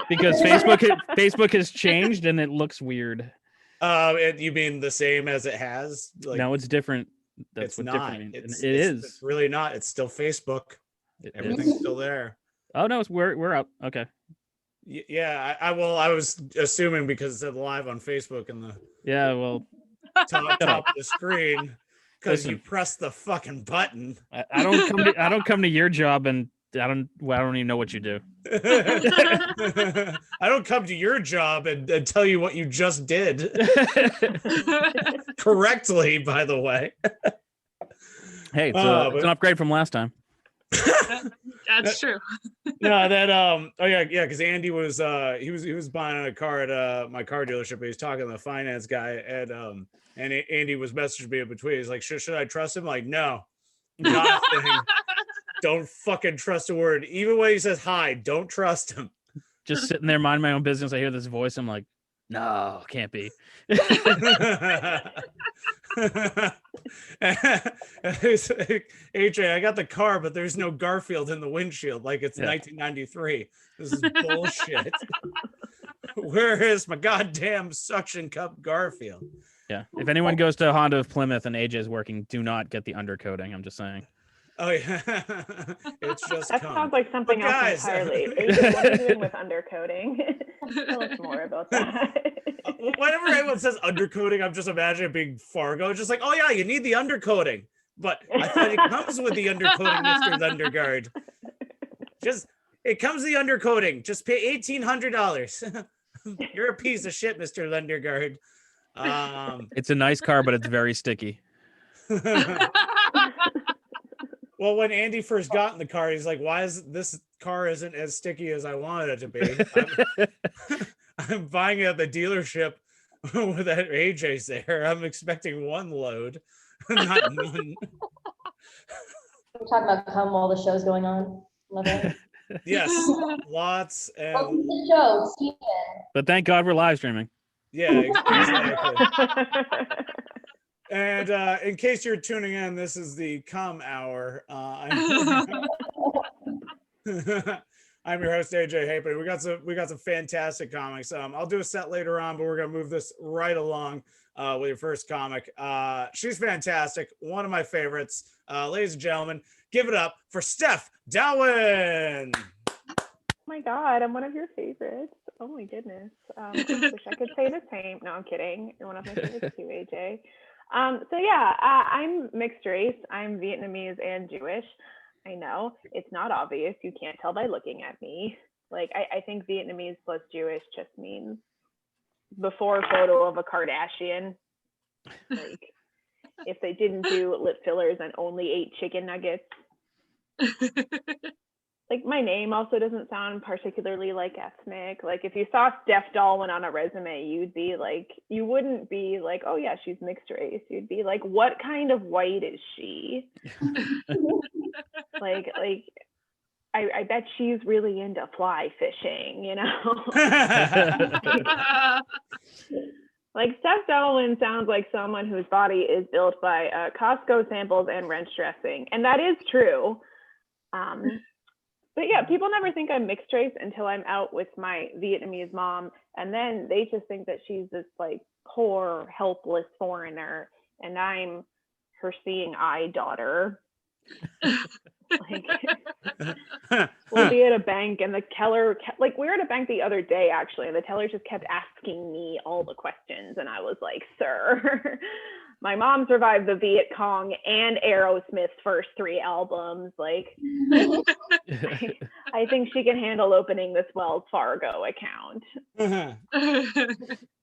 Because Facebook has changed and it looks weird. You mean the same as it has? Like, no, it's different. That's it's what not. different means. It's really not. It's still Facebook. Everything's still there. Oh no, we're up. Okay. Yeah, I was assuming because it said live on Facebook and the top of the screen because you pressed the fucking button. I don't come to your job and I don't even know what you do. I don't come to your job and tell you what you just did. Correctly, by the way. Hey, it's an upgrade from last time. That's true. No, that because Andy was he was buying a car at my car dealership. He was talking to the finance guy, and Andy was messaging me in between. He's like, should I trust him? Like, no, nothing. Don't fucking trust a word. Even when he says hi, don't trust him. Just sitting there minding my own business. I hear this voice. I'm like, no, can't be. AJ, I got the car, but there's no Garfield in the windshield. Like it's 1993. This is bullshit. Where is my goddamn suction cup Garfield? Yeah. If anyone goes to Honda of Plymouth and AJ's working, do not get the undercoating. I'm just saying. Oh yeah, it's just that sounds like something else entirely. What are you doing with undercoating? Tell us more about that. Whenever anyone says undercoating, I'm just imagining it being Fargo. Just like, oh yeah, you need the undercoating, but I thought it comes with the undercoating, Mr. Lundergaard. It comes with the undercoating. Just pay $1,800. You're a piece of shit, Mr. Lundergaard. It's a nice car, but it's very sticky. Well, when Andy first got in the car, he's like, why is this car isn't as sticky as I wanted it to be? I'm buying it at the dealership with that AJ's there. I'm expecting one load, not none. We're talking about cum while the show's going on. Love it. Yes, lots. And welcome to the show, Steven. But thank God we're live streaming. Yeah, exactly. And in case you're tuning in, this is the Cum Hour. I'm your host, AJ Haypenny. We got some fantastic comics. I'll do a set later on, but we're gonna move this right along with your first comic. She's fantastic, one of my favorites. Ladies and gentlemen, give it up for Steph Dowin. Oh my God, I'm one of your favorites. Oh my goodness. I wish I could say the same. No, I'm kidding. You're one of my favorites too, AJ. I'm mixed race. I'm Vietnamese and Jewish. I know it's not obvious. You can't tell by looking at me. Like, I think Vietnamese plus Jewish just means before photo of a Kardashian. Like, if they didn't do lip fillers and only ate chicken nuggets. Like, my name also doesn't sound particularly like ethnic. Like, if you saw Steph Dallwin on a resume, you wouldn't be like, oh yeah, she's mixed race. You'd be like, what kind of white is she? like I bet she's really into fly fishing, you know? Like, Steph Dallwin sounds like someone whose body is built by Costco samples and ranch dressing. And that is true. But yeah, people never think I'm mixed race until I'm out with my Vietnamese mom. And then they just think that she's this like poor, helpless foreigner. And I'm her seeing eye daughter. Like, we'll be at a bank and the teller, like we were at a bank the other day actually, and the teller just kept asking me all the questions. And I was like, sir, my mom survived the Viet Cong and Aerosmith's first 3 albums. Like, I think she can handle opening this Wells Fargo account.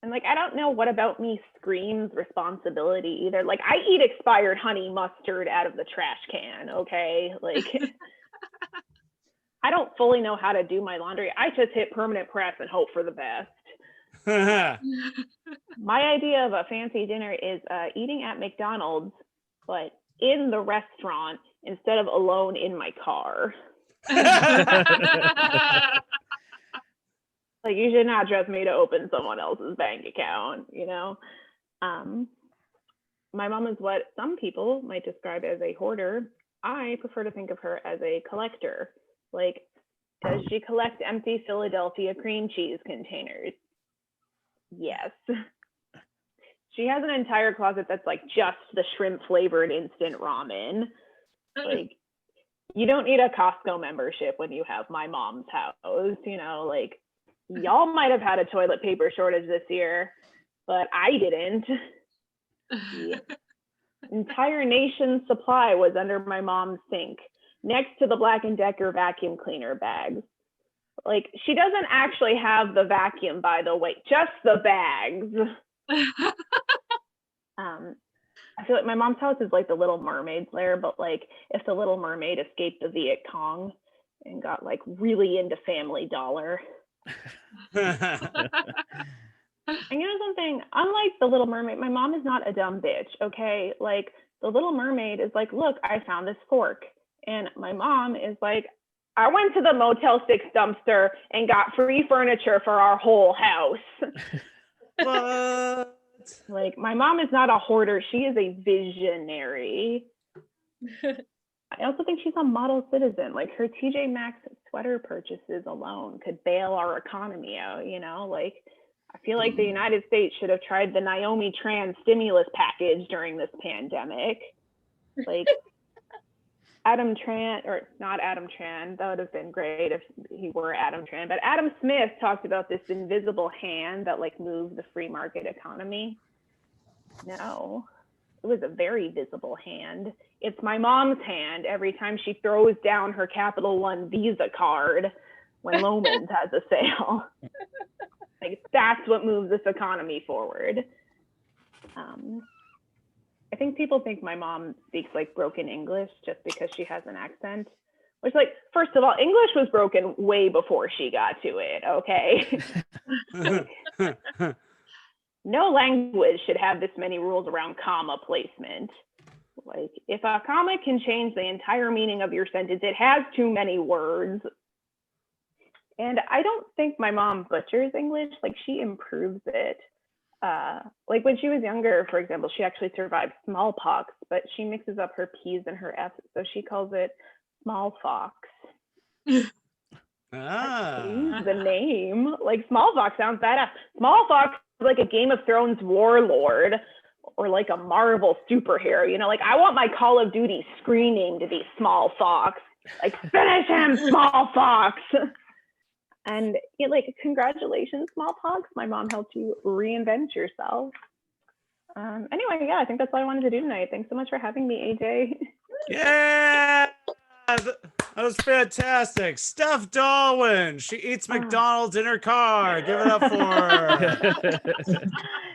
And like, I don't know what about me screams responsibility either. Like, I eat expired honey mustard out of the trash can, okay? Like, I don't fully know how to do my laundry. I just hit permanent press and hope for the best. My idea of a fancy dinner is eating at McDonald's, but in the restaurant instead of alone in my car. Like, you should not trust me to open someone else's bank account, you know? My mom is what some people might describe as a hoarder. I prefer to think of her as a collector. Like, Does she collect empty Philadelphia cream cheese containers? Yes. She has an entire closet that's like just the shrimp flavored instant ramen. Like, you don't need a Costco membership when you have my mom's house, you know, like y'all might have had a toilet paper shortage this year, but I didn't. The entire nation's supply was under my mom's sink, next to the Black & Decker vacuum cleaner bags. Like, she doesn't actually have the vacuum, by the way, just the bags. I feel like my mom's house is like the Little Mermaid's lair, but like if the Little Mermaid escaped the Viet Cong and got like really into Family Dollar. And you know something, unlike the Little Mermaid, my mom is not a dumb bitch, okay? Like, the Little Mermaid is like, look, I found this fork. And my mom is like, I went to the Motel 6 dumpster and got free furniture for our whole house. What? Like, my mom is not a hoarder. She is a visionary. I also think she's a model citizen. Like, her TJ Maxx sweater purchases alone could bail our economy out, you know? Like, I feel like the United States should have tried the Naomi Tran stimulus package during this pandemic. Like, Adam Tran, or not Adam Tran, that would have been great if he were Adam Tran, but Adam Smith talked about this invisible hand that like moved the free market economy. No, it was a very visible hand. It's my mom's hand every time she throws down her Capital One Visa card when Loman's has a sale. Like, that's what moves this economy forward. I think people think my mom speaks like broken English just because she has an accent, which, like, first of all, English was broken way before she got to it, okay? No language should have this many rules around comma placement. Like, if a comma can change the entire meaning of your sentence, it has too many words. And I don't think my mom butchers English, like, she improves it. Like, when she was younger, for example, she actually survived smallpox, but she mixes up her P's and her F's, so she calls it smallfox. The name, like, smallfox sounds badass. Smallfox is like a Game of Thrones warlord or like a Marvel superhero, you know? Like, I want my Call of Duty screen name to be Smallfox. Like, finish him, Smallfox! And yeah, like, congratulations, smallpox. My mom helped you reinvent yourself. Anyway, yeah, I think that's all I wanted to do tonight. Thanks so much for having me, AJ. Yeah, that was fantastic. Steph Darwin, she eats McDonald's in her car. Give it up for her.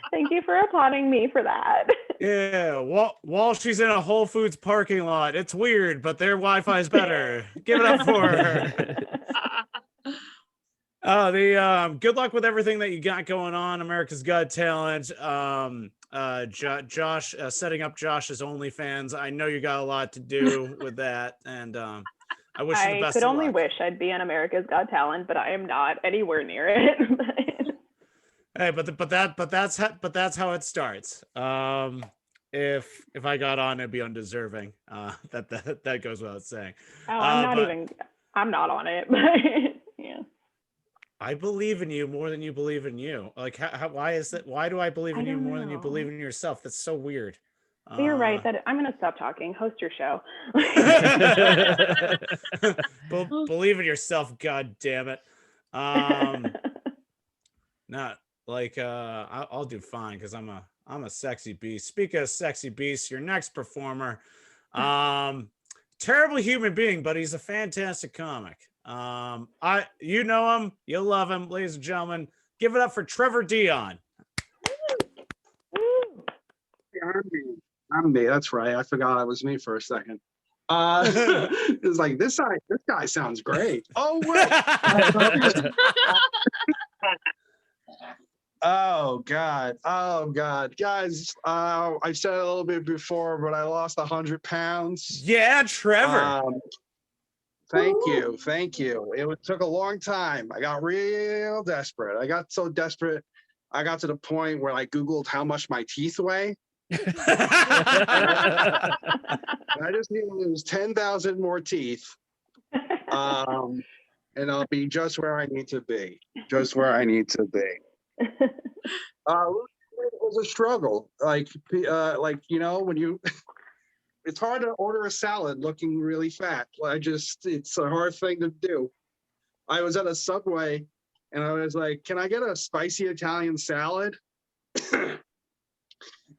Thank you for applauding me for that. Yeah, while she's in a Whole Foods parking lot. It's weird, but their Wi-Fi is better. Give it up for her. Good luck with everything that you got going on. America's Got Talent. Josh, setting up Josh's OnlyFans. I know you got a lot to do with that, and I wish you the best. I could only wish I'd be on America's Got Talent, but I am not anywhere near it. Hey, but that's how it starts. If I got on, it'd be undeserving. That goes without saying. Oh, I'm not on it, but yeah. I believe in you more than you believe in you. Like, why is that? Why do I believe in you more than you believe in yourself? That's so weird. You're right. That I'm gonna stop talking. Host your show. Believe in yourself, God damn it. Not like I'll do fine because I'm a sexy beast. Speaking of sexy beasts, your next performer, terrible human being, but he's a fantastic comic. You know him, you love him, ladies and gentlemen. Give it up for Trevor Dion. I'm me. That's right. I forgot it was me for a second. It was like this guy sounds great. Oh wait. Oh God, guys. I said it a little bit before, but I lost 100 pounds. Yeah, Trevor. Thank you. It took a long time. I got real desperate. I got so desperate, I got to the point where I Googled how much my teeth weigh. I just need to lose 10,000 more teeth. and I'll be just where I need to be. Just where I need to be. It was a struggle. Like when you, it's hard to order a salad looking really fat. It's a hard thing to do. I was at a Subway, and I was like, "Can I get a spicy Italian salad?"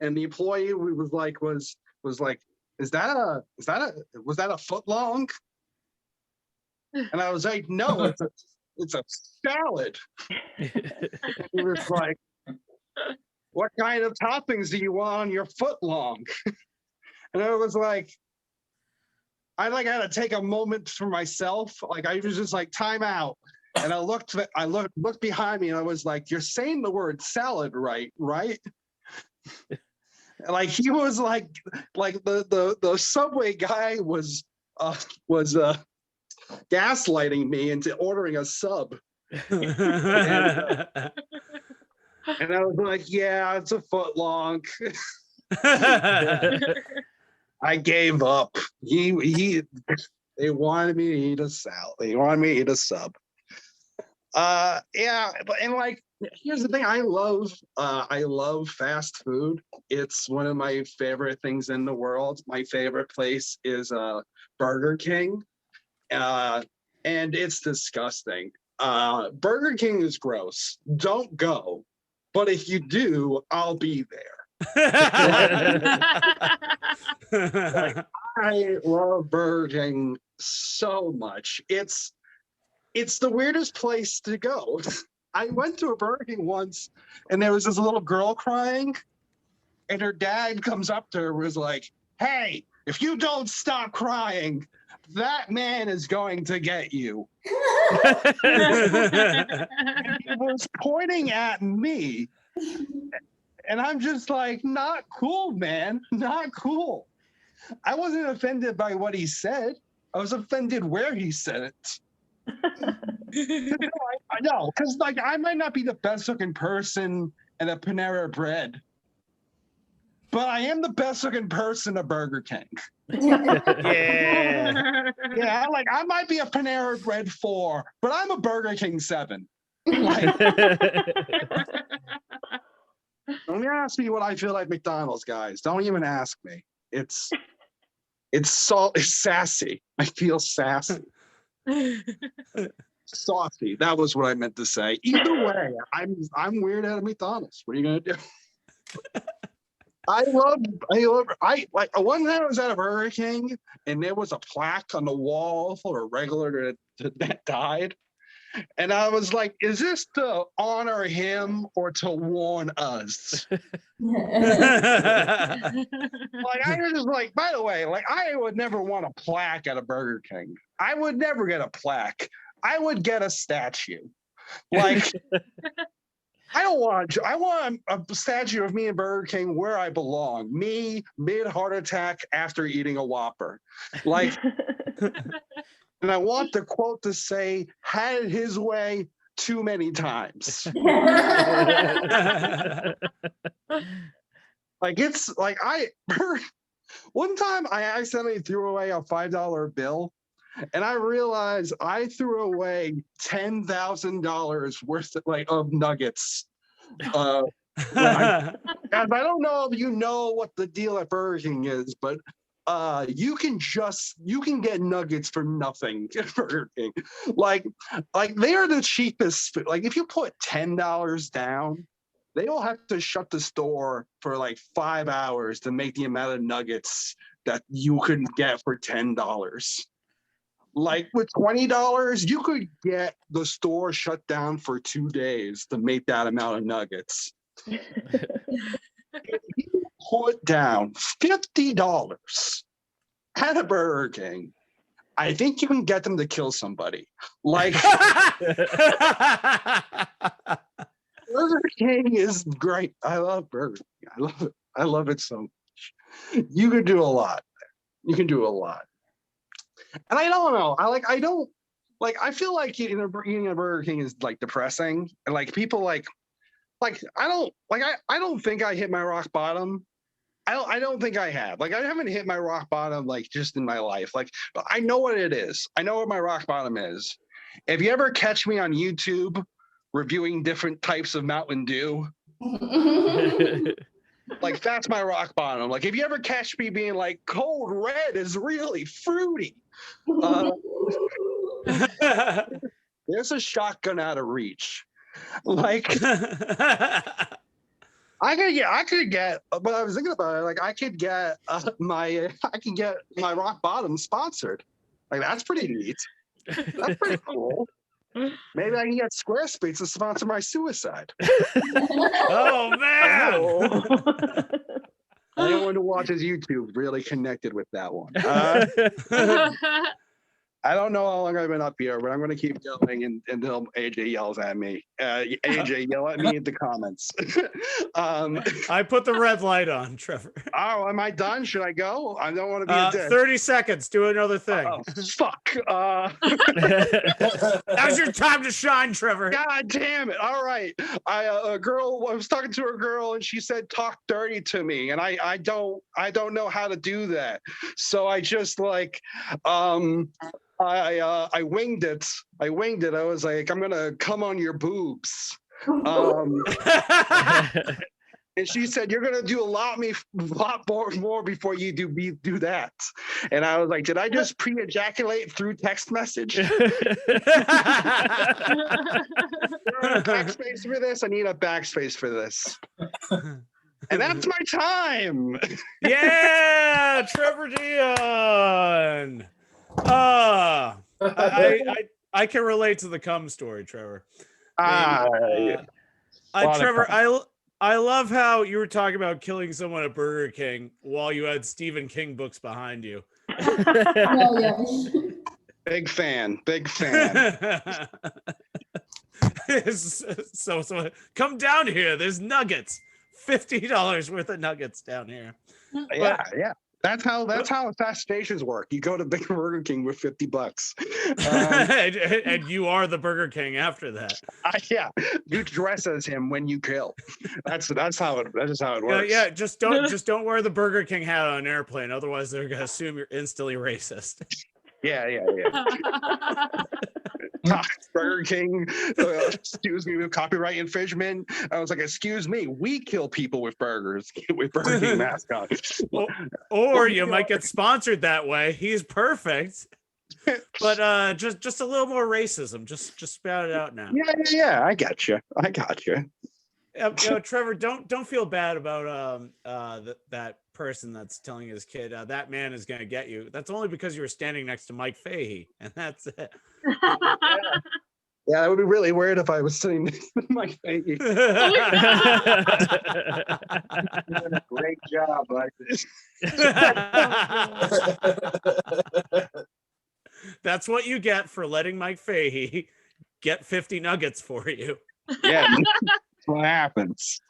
And the employee was like, "Was was that a foot long?" And I was like, "No, it's a salad." He was like, "What kind of toppings do you want on your foot long?" And I was like, I had to take a moment for myself. Like I was just like, time out. And I looked behind me, and I was like, "You're saying the word salad right?" Like he was like the Subway guy was gaslighting me into ordering a sub. And I was like, "Yeah, it's a foot long." I gave up. They wanted me to eat a salad. They wanted me to eat a sub. Yeah, and like, here's the thing. I love fast food. It's one of my favorite things in the world. My favorite place is Burger King. And it's disgusting. Burger King is gross. Don't go. But if you do, I'll be there. I love Burger King so much. It's the weirdest place to go. I went to a Burger King once, and there was this little girl crying, and her dad comes up to her and was like, "Hey, if you don't stop crying, that man is going to get you." And he was pointing at me, and I'm just like, "Not cool, man, not cool." I wasn't offended by what he said. I was offended where he said it. I know, because like I might not be the best looking person at a Panera Bread, but I am the best looking person at Burger King. Yeah, like I might be a Panera Bread 4, but I'm a Burger King 7. Like, don't ask me what I feel like McDonald's, guys. Don't even ask me. It's sassy. I feel sassy. Saucy. That was what I meant to say. Either way, I'm weird at a McDonald's. What are you gonna do? I like one time I was at a Burger King, and there was a plaque on the wall for a regular that died. And I was like, "Is this to honor him or to warn us?" Like I was just like, by the way, like I would never want a plaque at a Burger King. I would never get a plaque. I would get a statue. Like I want a statue of me in Burger King where I belong. Me mid heart attack after eating a Whopper. Like, and I want the quote to say, "Had it his way too many times." Like it's like one time I accidentally threw away a $5 bill, and I realized I threw away $10,000 worth of nuggets. I don't know if you know what the deal at Burger King is, but you can get nuggets for nothing at Burger King. Like they are the cheapest. Like if you put $10 down, they will have to shut the store for like 5 hours to make the amount of nuggets that you could get for $10. Like with $20, you could get the store shut down for 2 days to make that amount of nuggets. If you put down $50 at a Burger King, I think you can get them to kill somebody. Like Burger King is great. I love Burger King. I love it. I love it so much. You can do a lot. You can do a lot. And I don't know. I feel like eating a Burger King is like depressing. And like people I don't think I hit my rock bottom. I don't think I have. Like I haven't hit my rock bottom like just in my life. Like, but I know what it is. I know what my rock bottom is. if you ever catch me on YouTube reviewing different types of Mountain Dew, like that's my rock bottom. Like if you ever catch me being like, Cold Red is really fruity, there's a shotgun out of reach. Like I could get, but I was thinking about it. Like I could get my rock bottom sponsored. Like that's pretty neat. That's pretty cool. Maybe I can get Squarespace to sponsor my suicide. Oh man! Anyone who watches YouTube really connected with that one. I don't know how long I've been up here, but I'm going to keep going until AJ yells at me. AJ, yell at me in the comments. I put the red light on, Trevor. Oh, am I done? Should I go? I don't want to be a dick. 30 seconds. Do another thing. Oh, fuck. Now's your time to shine, Trevor. God damn it. All right. I was talking to a girl and she said, talk dirty to me. And I don't know how to do that. So I just like, I winged it. I was like, I'm gonna come on your boobs. And she said, you're gonna do a lot more before you do that. And I was like, did I just pre-ejaculate through text message? Backspace for this. I need a backspace for this. And that's my time. Yeah, Trevor Dion. I can relate to the cum story, Trevor. Trevor, I love how you were talking about killing someone at Burger King while you had Stephen King books behind you. Oh, yeah. Big fan. So come down here. There's nuggets. $50 worth of nuggets down here. Yeah. That's how fast stations work. You go to Big Burger King with $50. And you are the Burger King after that. Yeah, you dress as him when you kill. That's how it works. Yeah. Just don't wear the Burger King hat on an airplane. Otherwise, they're gonna assume you're instantly racist. Yeah. Burger King, excuse me, with copyright infringement. I was like, excuse me, we kill people with burgers, with Burger King mascots. Or you might get sponsored that way. He's perfect. But just a little more racism. Just spout it out now. Yeah. I got you. Trevor, don't feel bad about that person that's telling his kid that man is going to get you. That's only because you were standing next to Mike Fahey, and that's it. Yeah, it would be really weird if I was sitting next to Mike Fahey. Doing a great job like this. That's what you get for letting Mike Fahey get 50 nuggets for you. Yeah, that's what happens.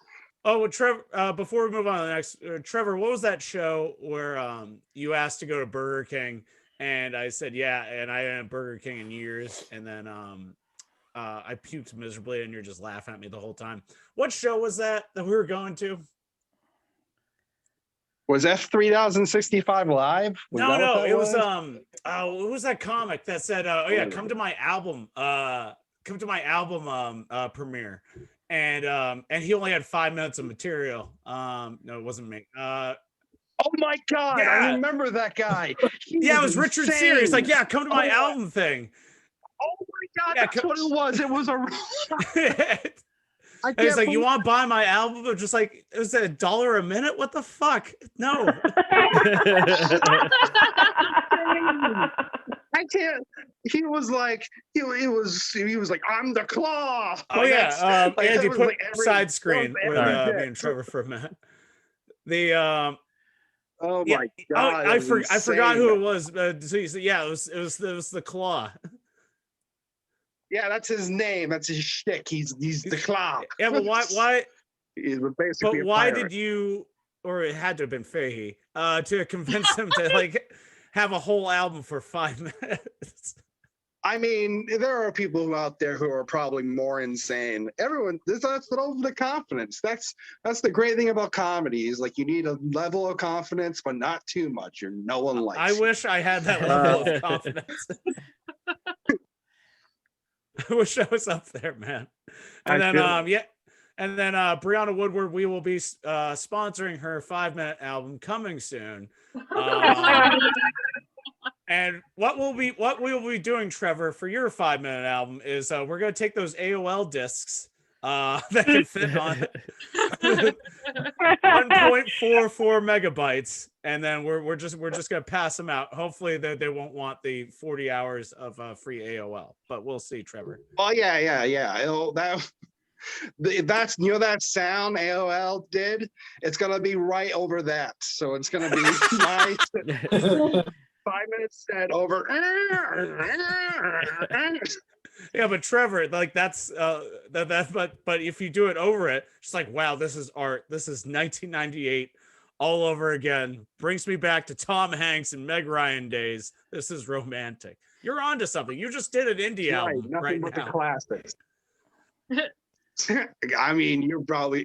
Oh, well, Trevor, before we move on to the next, Trevor, what was that show where you asked to go to Burger King and I said, yeah, and I hadn't had Burger King in years, and then I puked miserably and you're just laughing at me the whole time. What show was that we were going to? Was F3065 live? No, it was what was that comic that said, come to my album premiere. And he only had 5 minutes of material. No, it wasn't me. Oh my God, yeah. I remember that guy. It was Richard Sears. He's like, yeah, come to my album thing. Oh my God, that's what it was. It was a. He's like, you want to buy my album? But just like, it was $1 a minute. What the fuck? No. I can't. He was like, he was like, I'm the Claw. Oh yeah, Andy, put like side screen with me and Trevor for a minute. The oh my God, I forgot who it was. So he said, yeah, it was the Claw. Yeah, that's his name. That's his shtick. He's the Claw. Yeah, but why? He's basically. But why did you? Or it had to have been Fahey to convince him to like have a whole album for 5 minutes. I mean, there are people out there who are probably more insane. Everyone, that's all the confidence. That's the great thing about comedy is like you need a level of confidence, but not too much, or no one likes. I wish I had that level of confidence. shows up there, man. And then and then Brieana Woodward, we will be sponsoring her 5-minute album coming soon. And what we will be doing, Trevor, for your 5-minute album is we're gonna take those AOL discs that can fit on 1.44 megabytes, and then we're just gonna pass them out. Hopefully they won't want the 40 hours of free AOL, but we'll see, Trevor. Oh yeah. That's that sound AOL did. It's gonna be right over that, so it's gonna be nice. 5 minutes set over. Yeah, but Trevor, like that's but if you do it over it, it's like, wow, this is art. This is 1998 all over again. Brings me back to Tom Hanks and Meg Ryan days. This is romantic. You're onto something. You just did an indie album Nothing but now. the classics. I mean,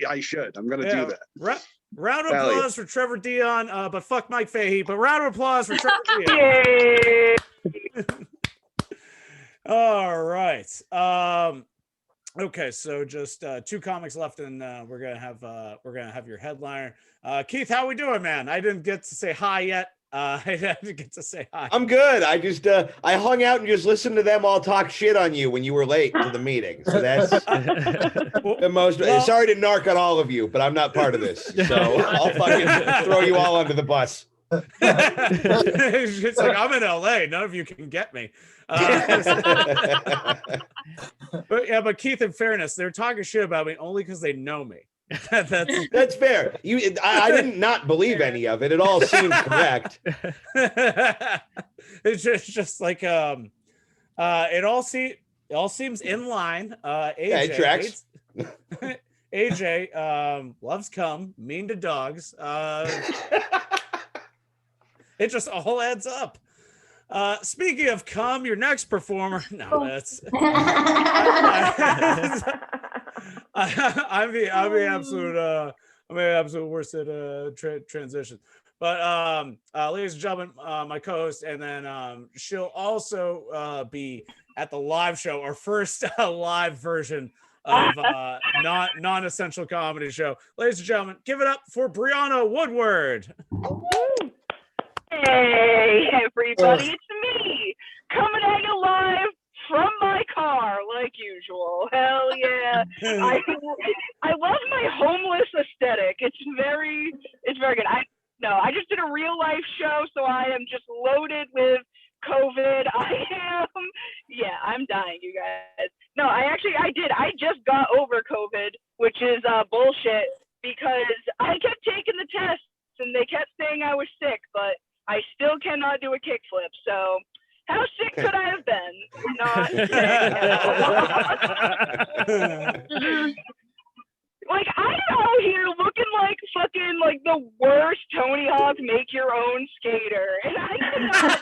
I should. I'm gonna do that. Round of applause for Trevor Dion, but fuck Mike Fahey. But round of applause for Trevor Dion. Yay! All right. Okay, so just 2 comics left, and we're gonna have your headliner. Keith, how we doing, man? I didn't get to say hi yet. I didn't get to say hi. I'm good. I just I hung out and just listened to them all talk shit on you when you were late to the meeting. So that's the most. Sorry to narc on all of you, but I'm not part of this. So I'll fucking throw you all under the bus. It's like, I'm in LA. None of you can get me. But Keith, in fairness, they're talking shit about me only because they know me. That's fair. I didn't not believe any of it. It all seemed correct. It's just like it all seems in line. AJ, it tracks. AJ loves cum, mean to dogs. It just all adds up. Speaking of cum, your next performer. No, that's. I'm the absolute worst at transition. But ladies and gentlemen, my co-host, and then she'll also be at the live show, our first live version of non-essential comedy show. Ladies and gentlemen, give it up for Brieana Woodward. Hey everybody, it's me coming at you live from my car like usual. Hell yeah. I love my homeless aesthetic. It's very good. I just did a real life show, so I am just loaded with COVID. I'm dying, you guys. No, I did. I just got over COVID, which is bullshit, because I kept taking the tests and they kept saying I was sick, but I still cannot do a kickflip. So how sick could I have been? Not sick. Like, I'm out here looking like fucking like the worst Tony Hawk make your own skater, and I cannot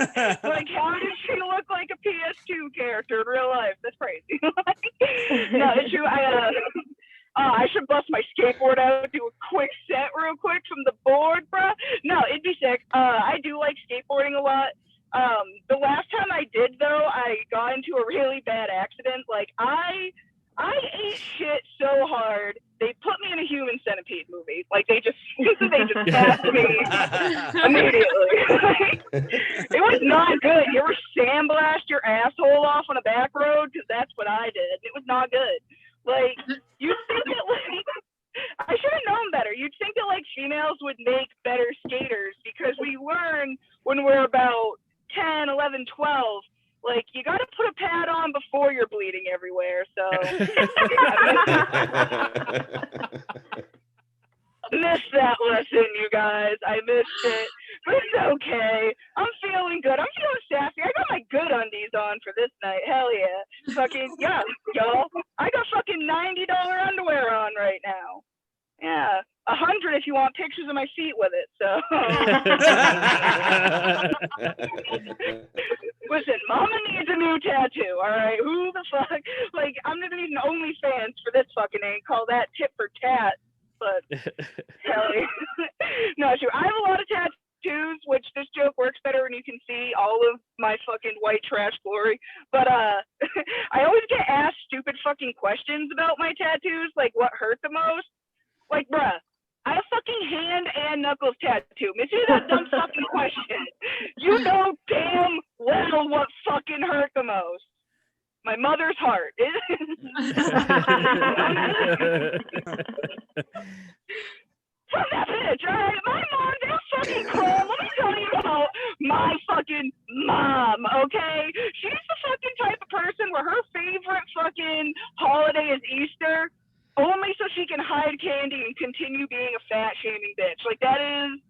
do. Like, how does she look like a PS2 character in real life? That's crazy. No, it's true. I should bust my skateboard out, do a quick set real quick from the board, bro. No, it'd be sick. I do like skateboarding a lot. The last time I did, though, I got into a really bad accident. Like, I ate shit so hard. They put me in a Human Centipede movie. Like, they just cast me immediately. It was not good. You ever sandblast your asshole off on a back road? Because that's what I did. It was not good. Like, you'd think that, like, I should have known better. You'd think that, like, females would make better skaters, because we learn when we're about 10, 11, 12, like, you got to put a pad on before you're bleeding everywhere. So, missed that lesson, you guys. I missed it. But it's okay. I'm feeling good. I'm feeling sassy. I got my good undies on for this night. Hell yeah. Fucking, yeah, y'all. I got fucking $90 underwear on right now. Yeah. 100 if you want pictures of my feet with it. So. Listen, mama needs a new tattoo, all right? Who the fuck? Like, I'm gonna need an OnlyFans for this fucking ain't. Call that tit for tat. But hell yeah. No, sure. I have a lot of tattoos. tattoos, which this joke works better when you can see all of my fucking white trash glory. But I always get asked stupid fucking questions about my tattoos, like what hurt the most. Like, bruh, I have fucking hand and knuckles tattoo. Miss you that dumb fucking question. You know damn well what fucking hurt the most. My mother's heart. Fuck that bitch, alright? My mom, they're fucking cool. Let me tell you about my fucking mom, okay? She's the fucking type of person where her favorite fucking holiday is Easter, only so she can hide candy and continue being a fat shaming bitch. Like, that is...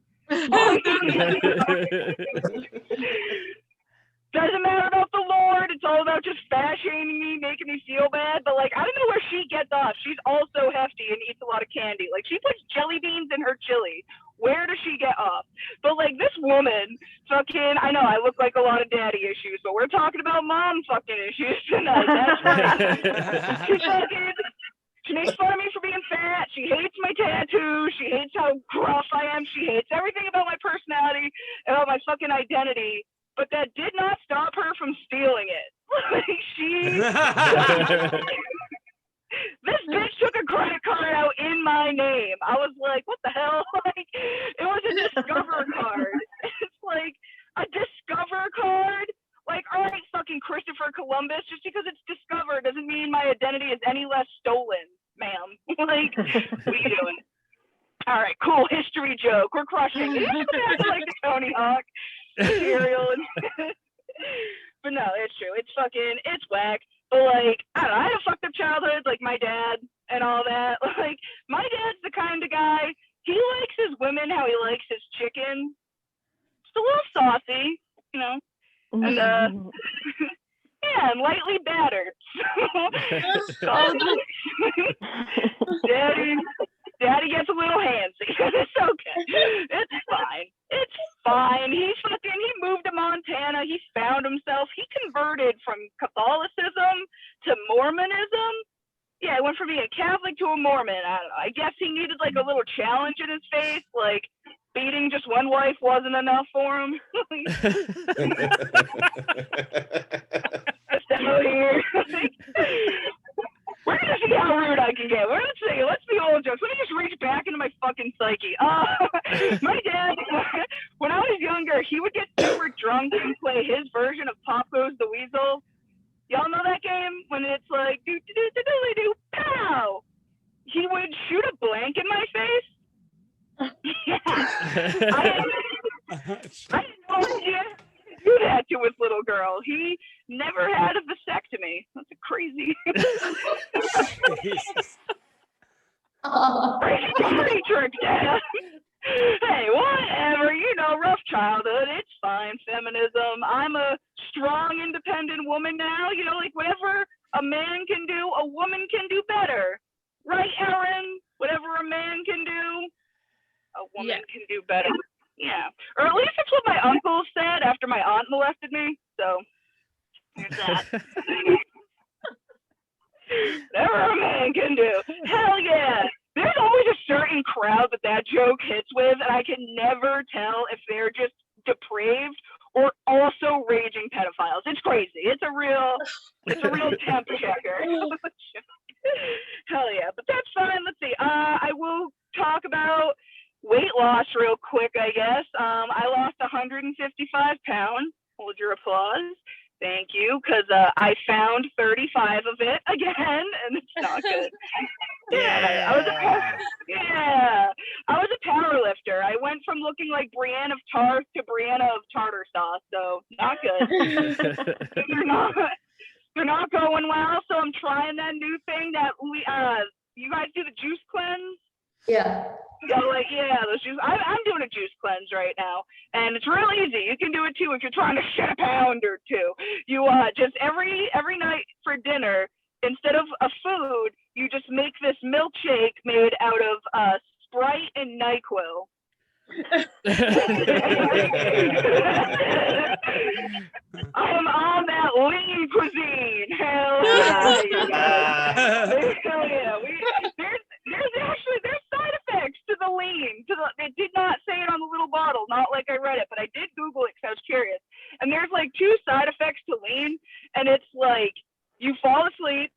Doesn't matter about the Lord. It's all about just fat shaming me, making me feel bad. But like, I don't know where she gets off. She's also hefty and eats a lot of candy. Like, she puts jelly beans in her chili. Where does she get off? But like, this woman, fucking, I know I look like a lot of daddy issues, but we're talking about mom fucking issues tonight. That's right. She makes fun of me for being fat. She hates my tattoos. She hates how gruff I am. She hates everything about my personality, about my fucking identity. But that did not stop her from stealing it. Like, this bitch took a credit card out in my name. I was like, what the hell? Like, it was a Discover card. It's like, a Discover card? Like, all right, fucking Christopher Columbus, just because it's Discover doesn't mean my identity is any less stolen, ma'am. Like, what are you doing? All right, cool history joke. We're crushing it. Like the Tony Hawk. Cereal and but no, it's true. It's whack. But like, I don't know, I had a fucked up childhood, like my dad and all that. Like, my dad's the kind of guy, he likes his women how he likes his chicken. Just a little saucy, you know. And yeah, and lightly battered. Daddy gets a little handsy. It's okay. It's fine. It's fine. He moved to Montana. He found himself. He converted from Catholicism to Mormonism. Yeah, he went from being a Catholic to a Mormon. I don't know. I guess he needed like a little challenge in his face. Like, beating just one wife wasn't enough for him. We're gonna see how rude I can get. We're gonna see. Let's be old jokes. Let me just reach back into my fucking psyche. My dad, when I was younger, he would get super drunk and play his version of Pop Goes the Weasel. Y'all know that game? When it's like, do do do do do do pow. He would shoot a blank in my face. Yeah. I had no idea to do that to his little girl. He never had a vasectomy. That's a crazy. Crazy party trick, Dad. Hey, whatever. You know, rough childhood. It's fine. Feminism. I'm a strong, independent woman now. You know, like whatever a man can do, a woman can do better. Right, Aaron? Whatever a man can do, a woman can do better. Yeah. Or at least that's what my uncle said after my aunt molested me. So, there's that. Whatever a man can do. Hell yeah. There's always a certain crowd that joke hits with, and I can never tell if they're just depraved or also raging pedophiles. It's crazy. It's a real temp checker. Hell yeah. But that's fine. Let's see. I will talk about weight loss real quick, I guess. I lost 155 pounds. Hold your applause. Thank you, because I found 35 of it again, and it's not good. I was a power lifter. I went from looking like Brieana of Tarth to Brieana of tartar sauce, so not good. They're not going well, so I'm trying that new thing that we you guys do the juice cleanse? Yeah. Those juice. I'm doing a juice cleanse right now, and it's real easy. You can do it too if you're trying to shed a pound or two. You just every night for dinner, instead of a food, you just make this milkshake made out of Sprite and NyQuil. I'm on that lean cuisine. Hell yeah. There's side effects to the lean. It did not say it on the little bottle, not like I read two side effects to lean, and it's like you fall asleep,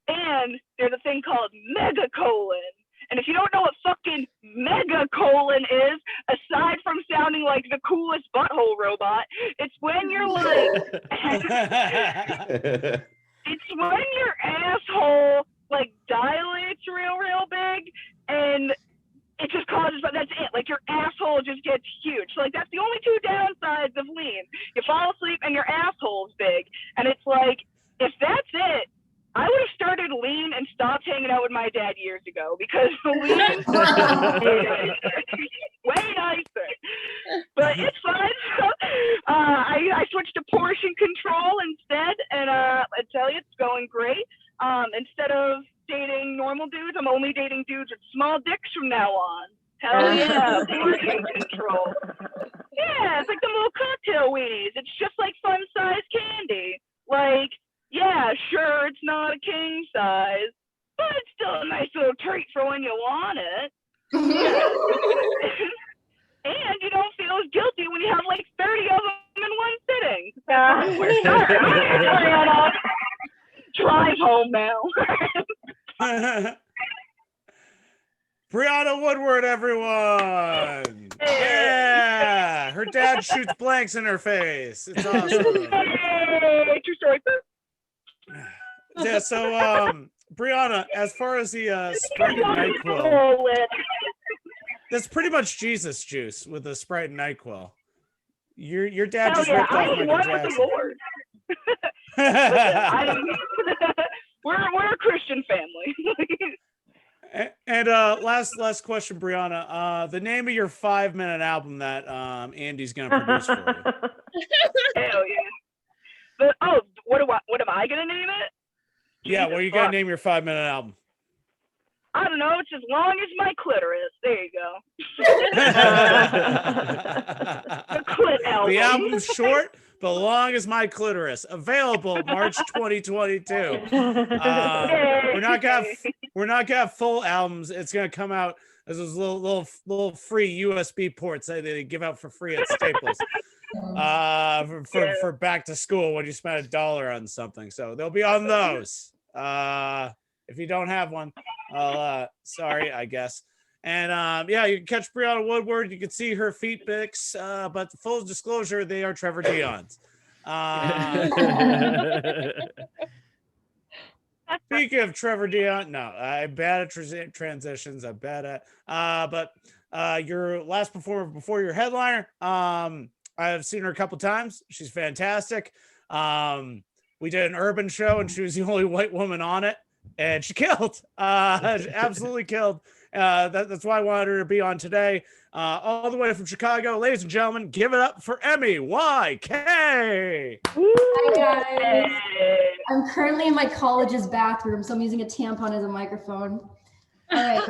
and there's a thing called megacolon. And if you don't know what fucking megacolon is, aside from sounding like the coolest butthole robot, it's when you're like, it's when your asshole like dilates real big, and it just causes, but that's it. Like your asshole just gets huge. So like that's the only two downsides of lean. You fall asleep and your asshole's big, and it's like if that's it, I would have started lean and stopped hanging out with my dad years ago because lean way nicer. But it's fine. I switched to portion control instead, and I tell you, it's going great. Instead of dating normal dudes, I'm only dating dudes with small dicks from now on. Hell yeah, portion control. Yeah, it's like the little cocktail weenies. It's just like fun size candy. Like, yeah, sure, it's not a king size, but it's still a nice little treat for when you want it. And you don't feel as guilty when you have like 30 of them in one sitting. Drive home now. Brieana Woodward, everyone. Yeah, her dad shoots blanks in her face. It's awesome. Hey, true story. Yeah, so Brieana, as far as the Sprite and NyQuil, that's pretty much Jesus juice with the Sprite and NyQuil. Your dad just ripped off Michael Jackson. We're a Christian family. And last question, Brieana. The name of your 5-minute album that Andy's gonna produce for you. Hell yeah. But what am I gonna name it? Yeah, well, you gotta name your 5-minute album. I don't know. It's as long as my clitoris. There you go. The clit album. The album's short, but long as my clitoris. Available March 2022. We're not gonna have full albums. It's gonna come out as those little free USB ports that they give out for free at Staples. For back to school when you spend $1 on something. So they'll be on those. If you don't have one, sorry, I guess. And yeah, you can catch Brieana Woodward. You can see her feet pics. But full disclosure, they are Trevor Dion's. Speaking of Trevor Dion, no, I'm bad at transitions. I'm bad at but your last performer before your headliner, I've seen her a couple times. She's fantastic. We did an urban show and she was the only white woman on it, and she killed. She absolutely killed. That's why I wanted her to be on today. All the way from Chicago, ladies and gentlemen, give it up for Emmie YK. Hi guys. I'm currently in my college's bathroom, so I'm using a tampon as a microphone. All right.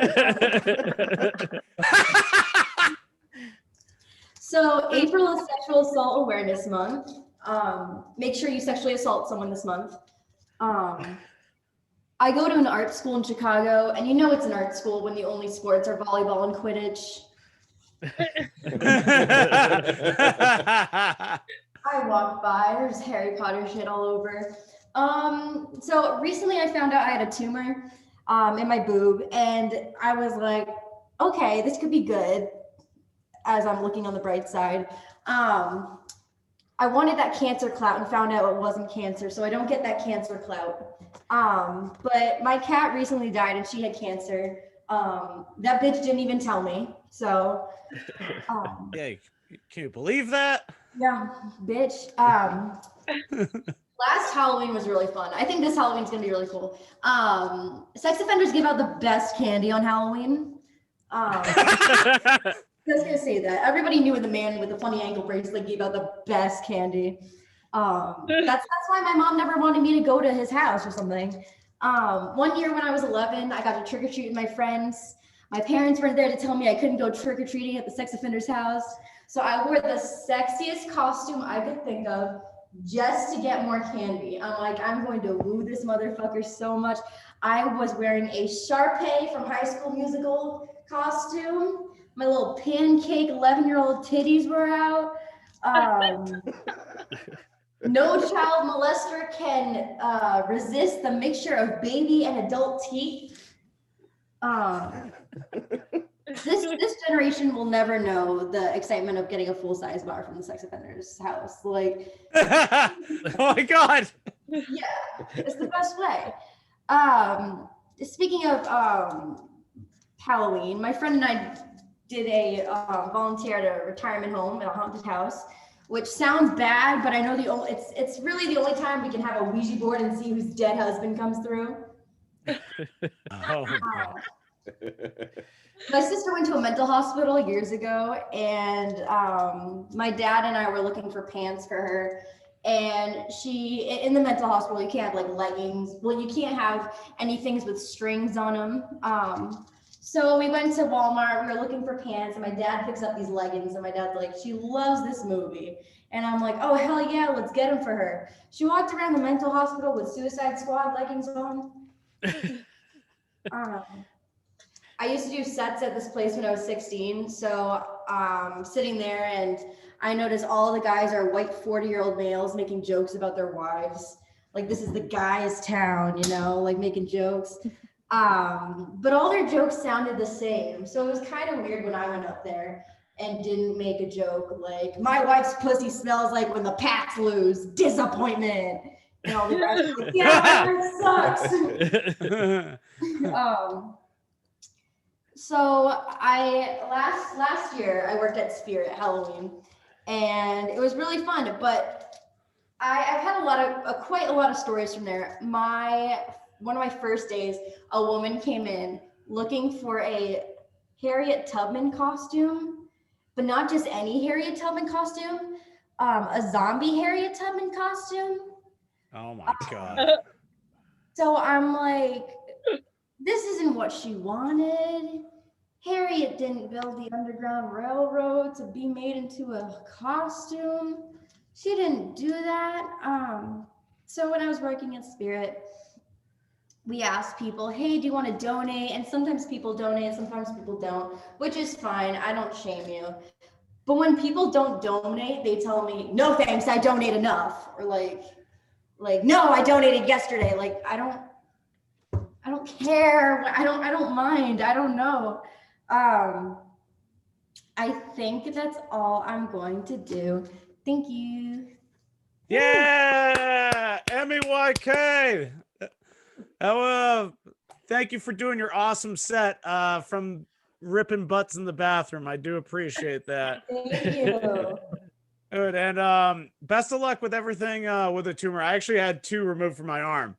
So April is Sexual Assault Awareness Month. Make sure you sexually assault someone this month. I go to an art school in Chicago, and you know it's an art school when the only sports are volleyball and Quidditch. I walk by, there's Harry Potter shit all over. So recently I found out I had a tumor in my boob, and I was like, okay, this could be good, as I'm looking on the bright side. I wanted that cancer clout and found out it wasn't cancer, so I don't get that cancer clout. But my cat recently died and she had cancer. That bitch didn't even tell me. So yeah, can you believe that? Yeah, bitch. Last Halloween was really fun. I think this Halloween's gonna be really cool. Sex offenders give out the best candy on Halloween. I was gonna say that. Everybody knew the man with the funny ankle bracelet gave out the best candy. That's why my mom never wanted me to go to his house or something. One year when I was 11, I got to trick or treat with my friends. My parents weren't there to tell me I couldn't go trick or treating at the sex offender's house. So I wore the sexiest costume I could think of just to get more candy. I'm like, I'm going to woo this motherfucker so much. I was wearing a Sharpay from High School Musical costume. My little pancake 11-year-old titties were out. No child molester can resist the mixture of baby and adult teeth. This generation will never know the excitement of getting a full-size bar from the sex offender's house. Like, Oh my God. yeah, it's the best way. Speaking of Halloween, my friend and I did a volunteer at a retirement home in a haunted house, which sounds bad, but I know it's really the only time we can have a Ouija board and see whose dead husband comes through. Oh, God. My sister went to a mental hospital years ago, and my dad and I were looking for pants for her. And she, in the mental hospital, you can't have like leggings. Well, you can't have any things with strings on them. So we went to Walmart, we were looking for pants, and my dad picks up these leggings, and my dad's like, she loves this movie. And I'm like, oh, hell yeah, let's get them for her. She walked around the mental hospital with Suicide Squad leggings on. I used to do sets at this place when I was 16. So sitting there, and I noticed all the guys are white 40-year-old males making jokes about their wives. Like, this is the guys' town, you know, like making jokes. But all their jokes sounded the same. So it was kind of weird when I went up there and didn't make a joke like, my wife's pussy smells like when the Pats lose, disappointment. And all the guys were like, yeah, that sucks. So last year I worked at Spirit Halloween, and it was really fun, but I've had quite a lot of stories from there. One of my first days, a woman came in looking for a Harriet Tubman costume, but not just any Harriet Tubman costume, a zombie Harriet Tubman costume. Oh my God. So I'm like, this isn't what she wanted. Harriet didn't build the Underground Railroad to be made into a costume. She didn't do that. So when I was working at Spirit, we asked people, hey, do you want to donate? And sometimes people donate, sometimes people don't, which is fine. I don't shame you. But when people don't donate, they tell me, no thanks, I donate enough. Or like, no, I donated yesterday. Like, I don't care. I don't mind. I don't know. I think that's all I'm going to do. Thank you. Yeah, Emmie YK. Thank you for doing your awesome set from ripping butts in the bathroom. I do appreciate that. Thank you. Good, and best of luck with everything with the tumor. I actually had 2 removed from my arm.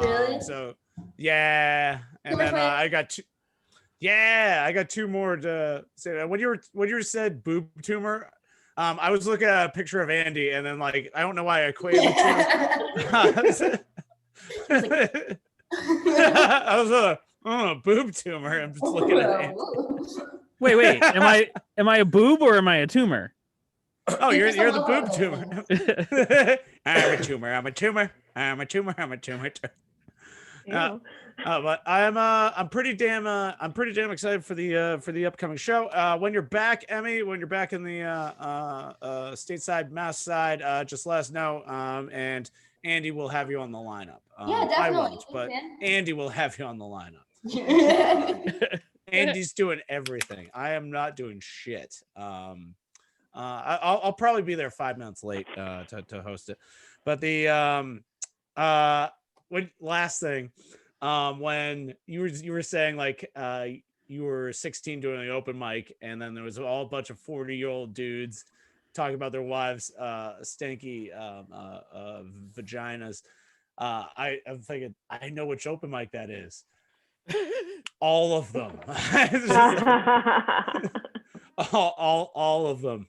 Really? So yeah, and then I got 2. Yeah, I got 2 more to say. When you said boob tumor, I was looking at a picture of Andy, and then like I don't know why I equated the 2. I was boob tumor. I'm just looking at Andy. Wait. Am I a boob or am I a tumor? Oh, you're the boob tumor. I'm a tumor. But I'm pretty damn excited for the upcoming show. When you're back, Emmie, when you're back in the stateside Mass side, just let us know. And Andy will have you on the lineup. Yeah, definitely. I won't, but Andy will have you on the lineup. Andy's doing everything. I am not doing shit. I'll probably be there 5 minutes late to host it. But the last thing, when you were saying like you were 16 doing the open mic, and then there was all a bunch of 40-year-old dudes talking about their wives' stanky vaginas. I'm thinking, I know which open mic that is. All of them. all of them.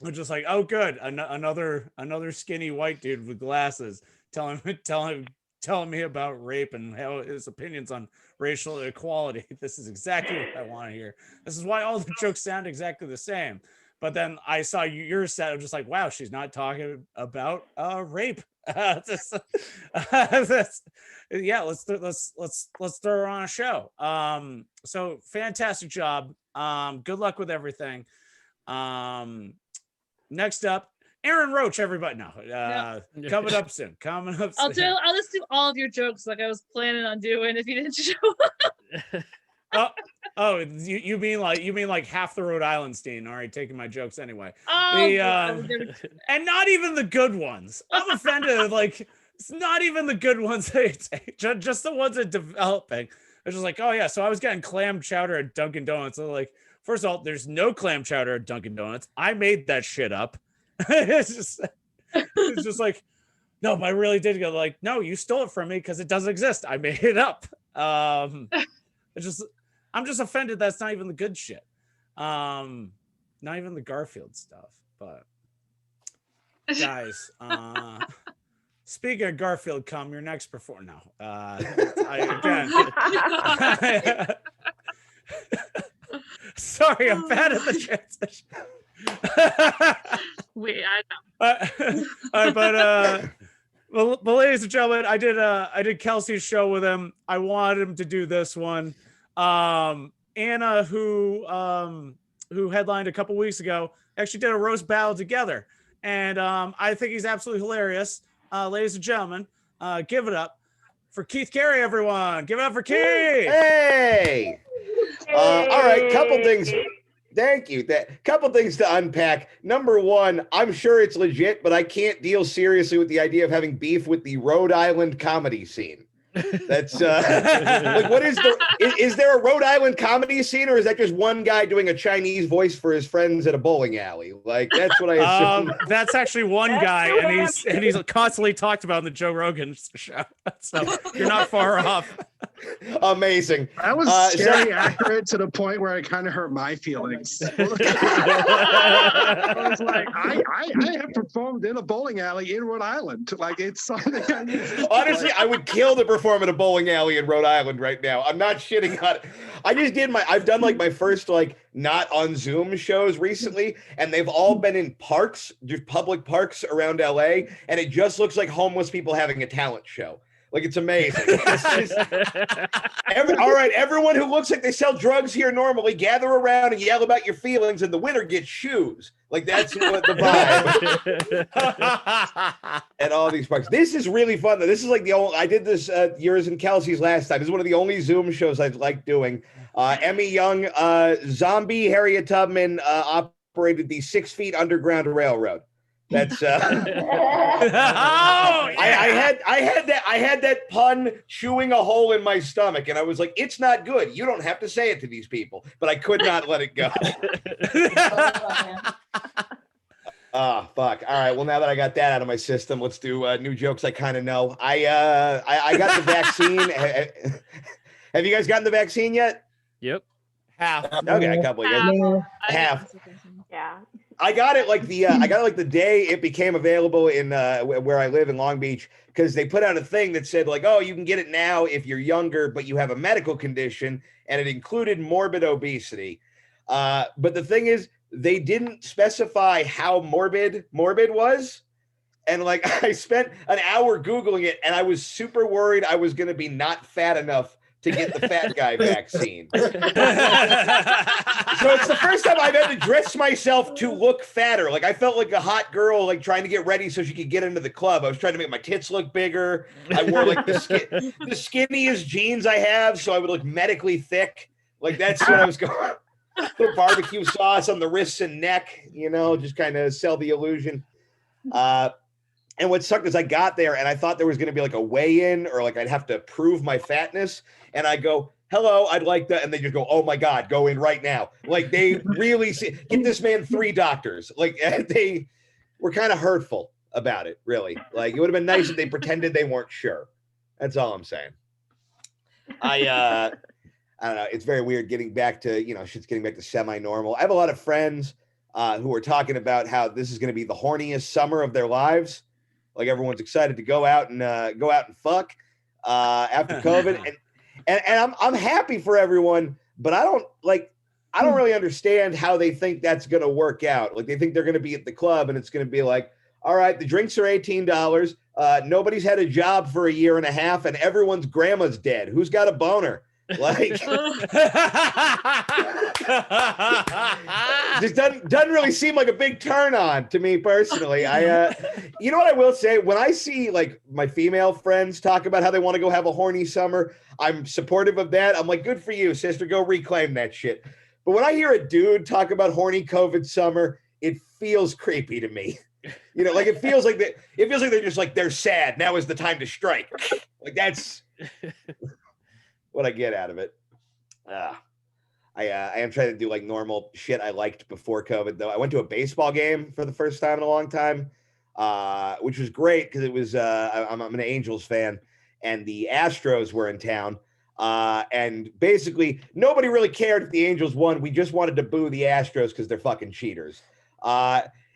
We're just like, oh, good, another skinny white dude with glasses telling me about rape and how his opinions on racial equality. This is exactly what I want to hear. This is why all the jokes sound exactly the same. But then I saw your set. I'm just like, wow, she's not talking about rape. Yeah, let's throw her on a show. So fantastic job. Good luck with everything. Next up, Aaron Roach, everybody. No, coming up soon. I'll just do all of your jokes like I was planning on doing if you didn't show up. You mean like half the Rhode Island scene? All right, taking my jokes anyway. And not even the good ones. I'm offended. Like it's not even the good ones. Just the ones that developing. It's just like, oh yeah. So I was getting clam chowder at Dunkin' Donuts. So like, first of all, there's no clam chowder at Dunkin' Donuts. I made that shit up. it's just like, no, but I really did go like, no, you stole it from me because it doesn't exist. I made it up. I'm just offended that's not even the good shit. Not even the Garfield stuff. But guys, speaking of Garfield, come your next performer. No, sorry, I'm bad at the transition. Wait, I know. But ladies and gentlemen, I did Kelsey's show with him. I wanted him to do this one. Anna, who headlined a couple weeks ago, actually did a roast battle together, and I think he's absolutely hilarious. Ladies and gentlemen, give it up for Keith Carey, everyone. Give it up for Keith. Hey. All right, couple things. Thank you. Couple things to unpack. Number one, I'm sure it's legit, but I can't deal seriously with the idea of having beef with the Rhode Island comedy scene. That's like, what is there a Rhode Island comedy scene, or is that just one guy doing a Chinese voice for his friends at a bowling alley? Like, that's what I assume. That's actually one guy, and he's constantly talked about in the Joe Rogan show. So you're not far off. Amazing. That was scary accurate to the point where it kind of hurt my feelings. I was like, I have performed in a bowling alley in Rhode Island. Like, it's something. Honestly, I would kill to perform in a bowling alley in Rhode Island right now. I'm not shitting on it. I've done like my first like not on Zoom shows recently, and they've all been in parks, just public parks around LA, and it just looks like homeless people having a talent show. Like, it's amazing. All right, everyone who looks like they sell drugs here normally, gather around and yell about your feelings, and the winner gets shoes. Like, that's what the vibe. At all these parks. This is really fun, though. This is like the only, I did this yours and Kelsey's last time. This is one of the only Zoom shows I like doing. Emmie Young, zombie Harriet Tubman operated the 6 feet underground railroad. That's I had that pun chewing a hole in my stomach, and I was like, it's not good. You don't have to say it to these people, but I could not let it go. Fuck. All right. Well, now that I got that out of my system, let's do new jokes I kind of know. I got the vaccine. Have you guys gotten the vaccine yet? Yep. Half. Okay, a couple of you. Half. Yeah. I got it like the day it became available in where I live in Long Beach, because they put out a thing that said like, oh, you can get it now if you're younger, but you have a medical condition, and it included morbid obesity. But the thing is, they didn't specify how morbid was. And like, I spent an hour Googling it, and I was super worried I was going to be not fat enough to get the fat guy vaccine. So it's the first time I've had to dress myself to look fatter. Like, I felt like a hot girl, like trying to get ready so she could get into the club. I was trying to make my tits look bigger. I wore like the skinniest jeans I have, so I would look medically thick. Like, that's what I was going. Put barbecue sauce on the wrists and neck, just kind of sell the illusion. And what sucked is I got there and I thought there was going to be like a weigh-in, or like I'd have to prove my fatness. And I go, hello, I'd like that. And they just go, oh my God, go in right now. Like, they really get this man 3 doctors. Like, they were kind of hurtful about it, really. Like, it would have been nice if they pretended they weren't sure. That's all I'm saying. I don't know. It's very weird getting back to, shit's getting back to semi-normal. I have a lot of friends who are talking about how this is going to be the horniest summer of their lives. Like, everyone's excited to go out and fuck after COVID, and I'm happy for everyone, but I don't really understand how they think that's going to work out. Like, they think they're going to be at the club and it's going to be like, all right, the drinks are $18. Nobody's had a job for a year and a half, and everyone's grandma's dead. Who's got a boner? Like, just doesn't really seem like a big turn on to me personally. You know what I will say? When I see like my female friends talk about how they want to go have a horny summer, I'm supportive of that. I'm like, good for you, sister. Go reclaim that shit. But when I hear a dude talk about horny COVID summer, it feels creepy to me. You know, like it feels like they're just like, they're sad. Now is the time to strike. Like that's what I get out of it. I am trying to do like normal shit I liked before COVID though. I went to a baseball game for the first time in a long time, which was great because it was I'm an Angels fan and the Astros were in town. And basically nobody really cared if the Angels won. We just wanted to boo the Astros because they're fucking cheaters.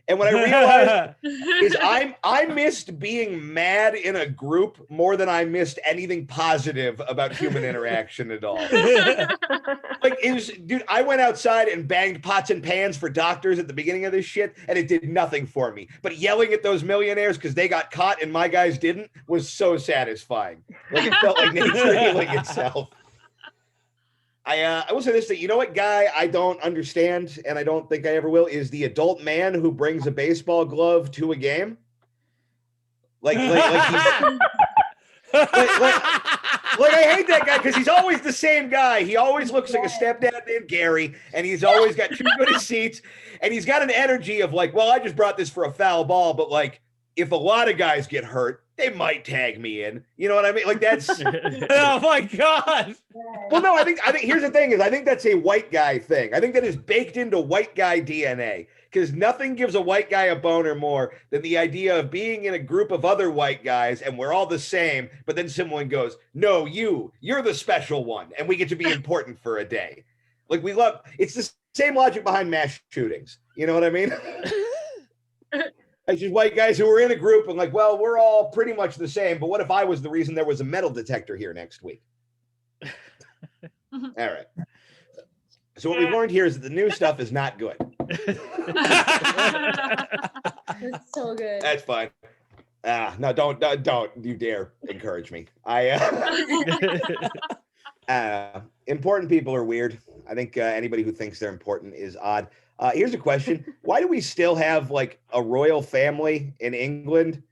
And what I realized is I missed being mad in a group more than I missed anything positive about human interaction at all. Like it was, dude, I went outside and banged pots and pans for doctors at the beginning of this shit, and it did nothing for me. But yelling at those millionaires because they got caught and my guys didn't was so satisfying. Like it felt like nature healing itself. I will say this, that you know what guy I don't understand, and I don't think I ever will, is the adult man who brings a baseball glove to a game. Like he's, like I hate that guy because he's always the same guy. He always looks like a stepdad named Gary, and he's always got 2 good seats, and he's got an energy of like, well, I just brought this for a foul ball, but like, if a lot of guys get hurt, they might tag me in. You know what I mean? Like that's oh my God. Well, no, I think here's the thing is I think that's a white guy thing. I think that is baked into white guy DNA because nothing gives a white guy a boner more than the idea of being in a group of other white guys and we're all the same, but then someone goes, no, you're the special one and we get to be important for a day. Like it's the same logic behind mass shootings. You know what I mean? It's just white guys who were in a group and like, well, we're all pretty much the same, but what if I was the reason there was a metal detector here next week? All right. So what we've learned here is that the new stuff is not good. It's so good. That's fine. No, don't you dare encourage me. Important people are weird. I think anybody who thinks they're important is odd. Here's a question. Why do we still have like a royal family in England?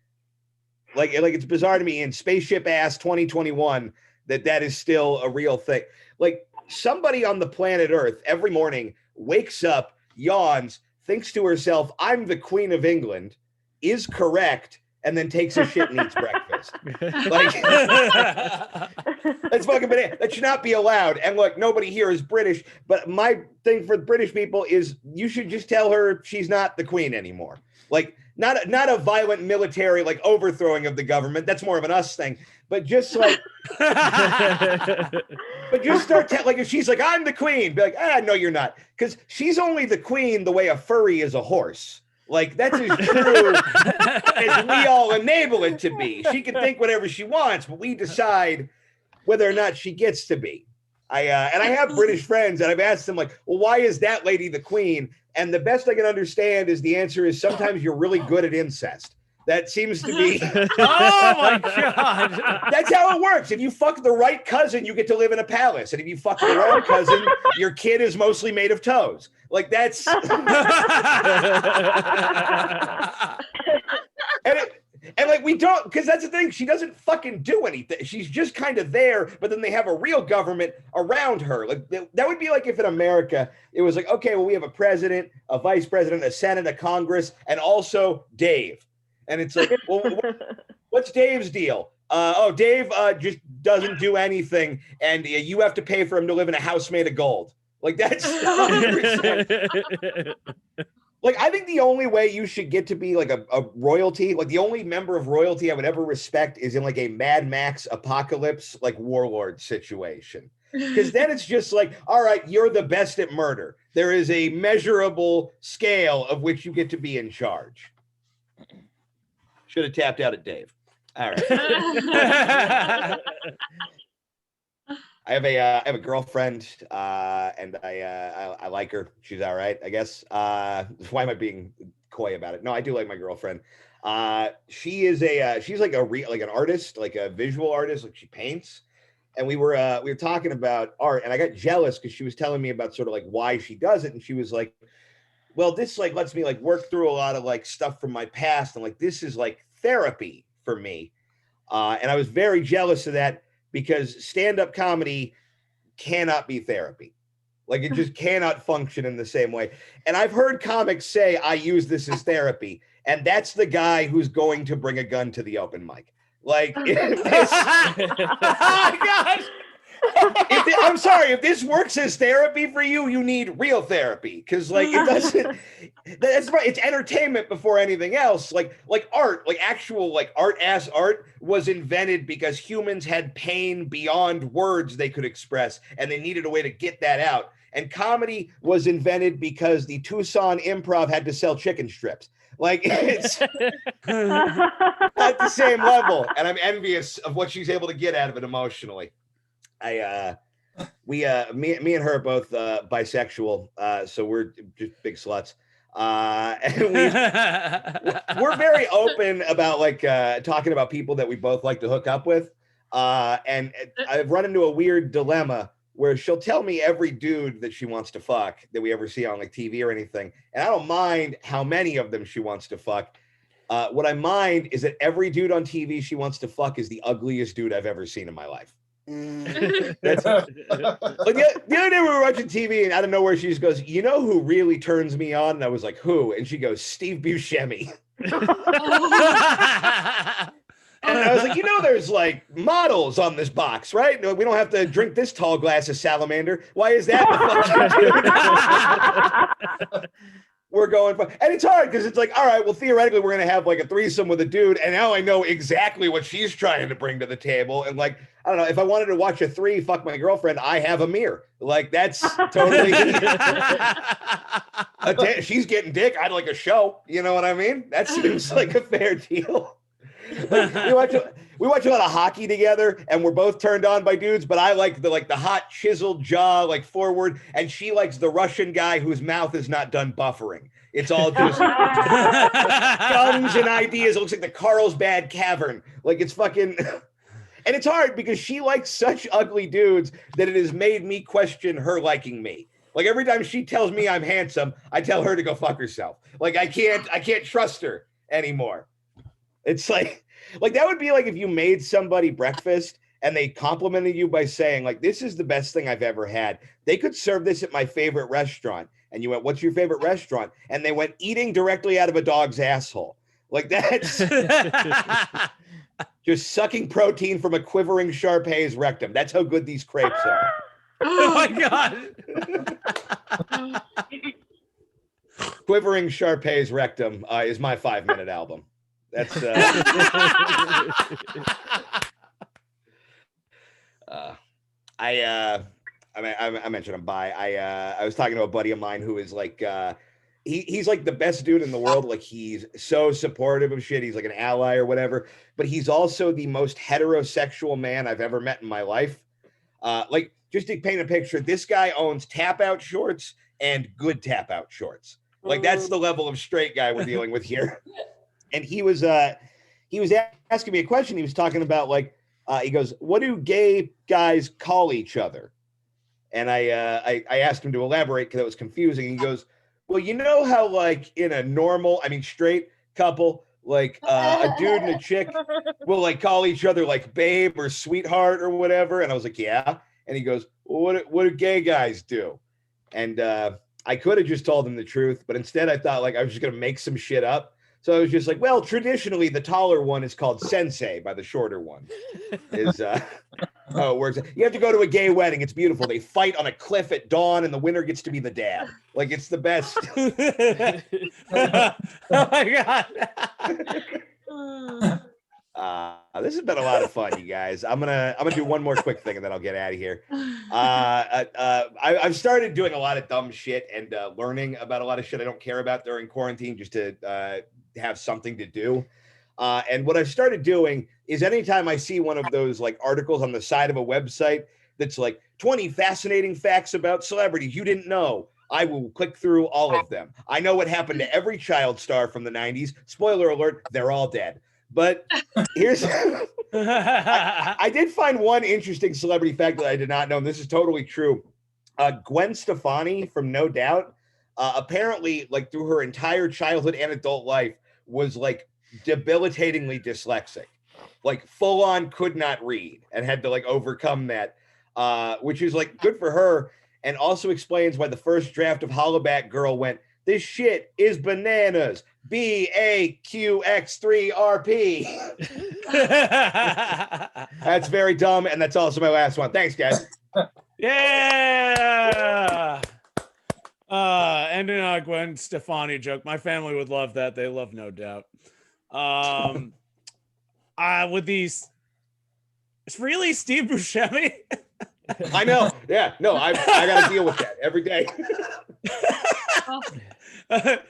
Like it's bizarre to me in spaceship ass 2021 that is still a real thing. Like somebody on the planet Earth every morning wakes up, yawns, thinks to herself, I'm the Queen of England, is correct, and then takes a shit and eats breakfast. Like that's fucking banana. That should not be allowed. And look, nobody here is British, but my thing for British people is you should just tell her she's not the queen anymore. Like not a violent military like overthrowing of the government. That's more of an us thing. But just like, but just start like if she's like I'm the queen, be like no you're not, because she's only the queen the way a furry is a horse. Like that's as true as we all enable it to be. She can think whatever she wants, but we decide whether or not she gets to be. I have British friends and I've asked them like, well, why is that lady the queen? And the best I can understand is the answer is sometimes you're really good at incest. That seems to be. Oh my God. That's how it works. If you fuck the right cousin, you get to live in a palace. And if you fuck the wrong cousin, your kid is mostly made of toes. Like that's. And like we don't, because that's the thing. She doesn't fucking do anything. She's just kind of there, but then they have a real government around her. Like that would be like if in America it was like, okay, well, we have a president, a vice president, a senate, a Congress, and also Dave. And it's like, well, what's Dave's deal? Dave just doesn't do anything, and you have to pay for him to live in a house made of gold. Like that's 100%. Like I think the only way you should get to be like a royalty, like the only member of royalty I would ever respect is in like a Mad Max apocalypse, like warlord situation. Because then it's just like, all right, you're the best at murder. There is a measurable scale of which you get to be in charge. Should have tapped out at Dave. All right. I have a girlfriend, and I like her. She's all right, I guess. Why am I being coy about it? No, I do like my girlfriend. She is she's like an artist, like a visual artist. Like she paints, and we were talking about art, and I got jealous because she was telling me about sort of like why she does it, and she was like, well, this like lets me like work through a lot of like stuff from my past, and like this is like therapy for me. And I was very jealous of that because stand-up comedy cannot be therapy. Like it just cannot function in the same way. And I've heard comics say, I use this as therapy. And that's the guy who's going to bring a gun to the open mic. Like, oh my gosh. I'm sorry, if this works as therapy for you, you need real therapy. Because like it doesn't, that's right. It's entertainment before anything else. Like art, like actual like art was invented because humans had pain beyond words they could express, and they needed a way to get that out. And comedy was invented because the Tucson Improv had to sell chicken strips. Like it's at the same level, and I'm envious of what she's able to get out of it emotionally. Me and her are both bisexual, so we're just big sluts. And we're very open about like talking about people that we both like to hook up with. And I've run into a weird dilemma where she'll tell me every dude that she wants to fuck that we ever see on like TV or anything. And I don't mind how many of them she wants to fuck. What I mind is that every dude on TV she wants to fuck is the ugliest dude I've ever seen in my life. That's, like the other day we were watching TV and out of nowhere she just goes, you know who really turns me on? And I was like, who? And she goes, Steve Buscemi. And I was like, you know, there's like models on this box, right? No, we don't have to drink this tall glass of salamander. Why is that the fucking we're going for? And it's hard because it's like, all right, well, theoretically, we're going to have like a threesome with a dude. And now I know exactly what she's trying to bring to the table. And like, I don't know, if I wanted to watch a 3 fuck my girlfriend, I have a mirror. Like, that's totally. She's getting dick. I'd like a show. You know what I mean? That seems like a fair deal. Like, we watch a lot of hockey together, and we're both turned on by dudes. But I like the hot chiseled jaw, like forward, and she likes the Russian guy whose mouth is not done buffering. It's all just guns and ideas. It looks like the Carlsbad Cavern. Like it's fucking. And it's hard because she likes such ugly dudes that it has made me question her liking me. Like every time she tells me I'm handsome, I tell her to go fuck herself. Like I can't trust her anymore. It's like that would be like if you made somebody breakfast and they complimented you by saying like, this is the best thing I've ever had. They could serve this at my favorite restaurant. And you went, what's your favorite restaurant? And they went, eating directly out of a dog's asshole. Like that's just sucking protein from a quivering Shar-Pei's rectum. That's how good these crepes are. Oh my God. Quivering Shar-Pei's rectum is my 5-minute album. That's I mentioned I'm bi. I was talking to a buddy of mine who is like he's like the best dude in the world. Like he's so supportive of shit. He's like an ally or whatever, but he's also the most heterosexual man I've ever met in my life. Like just to paint a picture, this guy owns tap out shorts and good tap out shorts. Like that's the level of straight guy we're dealing with here. And he was asking me a question. He was talking about like, he goes, what do gay guys call each other? And I asked him to elaborate because it was confusing. He goes, well, you know how like in a normal, straight couple, like a dude and a chick will like call each other like babe or sweetheart or whatever. And I was like, yeah. And he goes, well, what do gay guys do? And I could have just told him the truth, but instead I thought like I was just going to make some shit up. So I was just like, well, traditionally the taller one is called sensei by the shorter one. Is how it works. You have to go to a gay wedding. It's beautiful. They fight on a cliff at dawn and the winner gets to be the dad. Like it's the best. Oh my God. This has been a lot of fun, you guys. I'm gonna do one more quick thing and then I'll get out of here. I've started doing a lot of dumb shit and learning about a lot of shit I don't care about during quarantine just to have something to do. And what I've started doing is anytime I see one of those like articles on the side of a website that's like 20 fascinating facts about celebrities you didn't know, I will click through all of them. I know what happened to every child star from the 90s. Spoiler alert, they're all dead. But here's I did find one interesting celebrity fact that I did not know, and this is totally true. Gwen Stefani from No Doubt, apparently, like through her entire childhood and adult life, was like debilitatingly dyslexic, like full on could not read, and had to like overcome that, which is like good for her, and also explains why the first draft of Hollaback Girl went, "This shit is bananas. BAQX3RP." That's very dumb, and that's also my last one. Thanks, guys. Yeah. Ending on a Gwen Stefani joke. My family would love that. They love No Doubt. With these, it's really Steve Buscemi. I know. Yeah. No, I got to deal with that every day.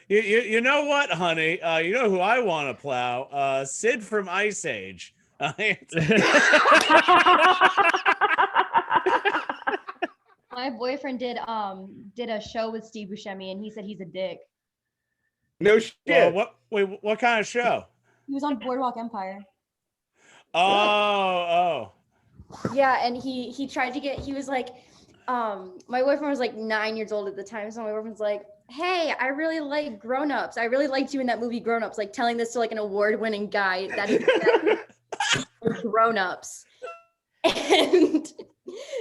You know what, honey? You know who I want to plow? Sid from Ice Age. My boyfriend did a show with Steve Buscemi, and he said he's a dick. No shit. What kind of show? He was on Boardwalk Empire. Oh. Yeah, and he tried to get. He was like, my boyfriend was like 9 years old at the time, so my boyfriend's like, "Hey, I really like Grown Ups. I really liked you in that movie Grown Ups." Like telling this to like an award-winning guy that is Grown Ups. And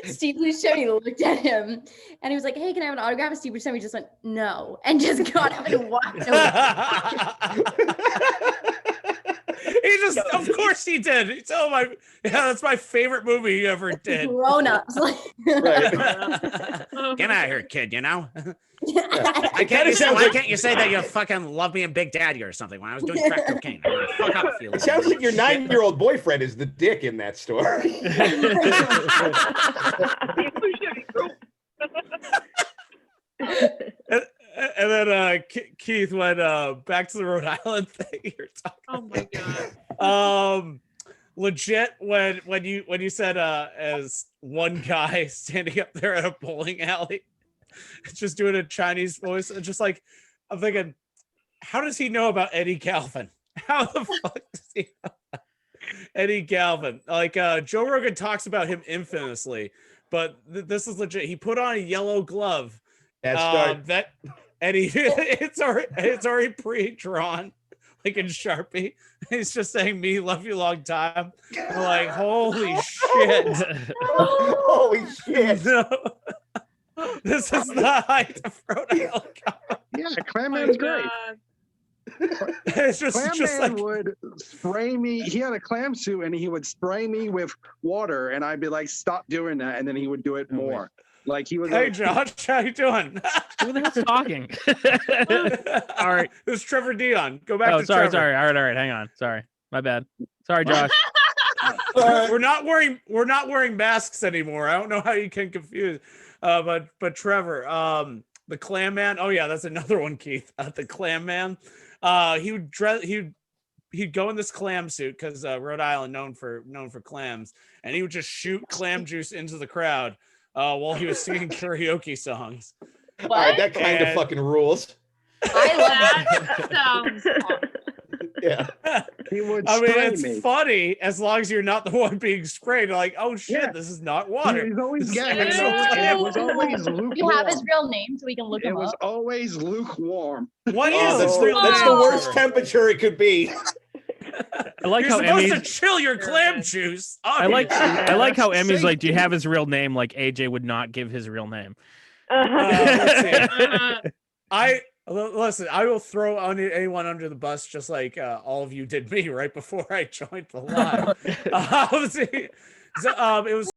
Steve Buscemi looked at him and he was like, "Hey, can I have an autograph?" And Steve Buscemi just went, "No," and just got up and walked away. He just, of course he did. He told that's my favorite movie he ever did. Grown Ups. Right. Get out of here, kid, you know? Yeah. Why can't you say that you fucking love me and Big Daddy or something when I was doing crack cocaine? Fuck up, It sounds like your 9-year-old boyfriend is the dick in that story. And then Keith went back to the Rhode Island thing you're talking Oh my about. Legit when you said as one guy standing up there at a bowling alley just doing a Chinese voice, and just like I'm thinking, how does he know about Eddie Galvin? How the fuck does he know about Eddie Galvin? Like Joe Rogan talks about him infamously, but this is legit. He put on a yellow glove. That Eddie, it's already pre-drawn, like in Sharpie. He's just saying, "Me, love you, long time." I'm like, holy shit! Holy shit! No. This is the height of Rhode Island. Yeah, Clamman's great. It's just Clamman like would spray me. He had a clam suit, and he would spray me with water, and I'd be like, "Stop doing that," and then he would do it more. Like he was. Hey, like, Josh, how you doing? Who the hell's talking? All right. This is Trevor Dion. Go back to sorry. Trevor. All right. Hang on. Sorry. My bad. Sorry, Josh. We're not wearing masks anymore. I don't know how you can confuse. But Trevor, the Clam Man. Oh yeah, that's another one, Keith. The Clam Man. He'd go in this clam suit because Rhode Island known for clams, and he would just shoot clam juice into the crowd while he was singing karaoke songs. All right, that kind of fucking rules. I love That sounds awful. Yeah. he would. I mean, spray it's me. funny as long as you're not the one being sprayed. You're like, oh shit, Yeah. this is not water. He's always This is getting it, actual and it was always lukewarm. You have his real name so we can look It him was up. always lukewarm. What Oh, is that's, this the, real that's the name? worst temperature it could be. I like You're how supposed Emmy's. to chill your clam juice. I like how That's Emmy's like, do you safety. have his real name? Like AJ would not give his real name. Let's see. Uh, Listen, I will throw anyone under the bus just like all of you did me right before I joined the live. It was